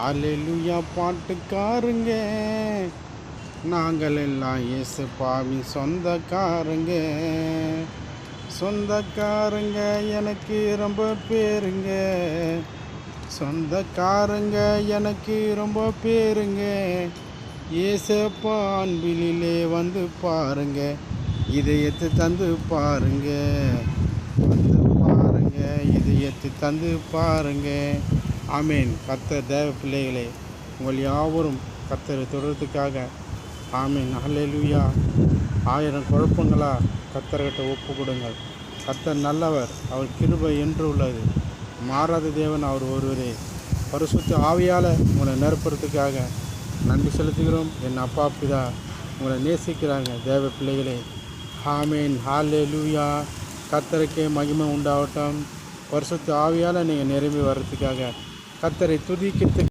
அல்லேலூயா பாட்டுக்காருங்க, நாங்கள் எல்லாம் இயேசுப்பாவின் சொந்தக்காரங்க. சொந்தக்காரங்க எனக்கு ரொம்ப பேருங்க, சொந்தக்காரங்க எனக்கு ரொம்ப பேருங்க. இயேசப்பா அன்பிலே வந்து பாருங்க, இதயத்தை தந்து பாருங்க, வந்து பாருங்க, இதயத்தை தந்து பாருங்க. ஆமேன். கர்த்தர் தேவ பிள்ளைகளே, உங்கள் யாவரும் கர்த்தரை தொடர்றதுக்காக ஆமேன். அல்லேலூயா. 1000 குழப்பங்களா கர்த்தர்கிட்ட ஒப்பு கொடுங்கள். கர்த்தர் நல்லவர், அவர் கிருபை என்று உள்ளது. மாறாத தேவன் அவர் ஒருவரே. பரிசுத்த ஆவியால் உங்களை நிரப்புறதுக்காக நன்றி செலுத்துகிறோம். என் அப்பா பிதா உங்களை நேசிக்கிறாங்க தேவ பிள்ளைகளே. ஆமேன். ஹல்லேலூயா. கர்த்தருக்கே மகிமை உண்டாகட்டும். பரிசுத்த ஆவியால் நீங்கள் நிரம்பி வர்றதுக்காக கர்த்தரை துதிக்கிறதுக்கு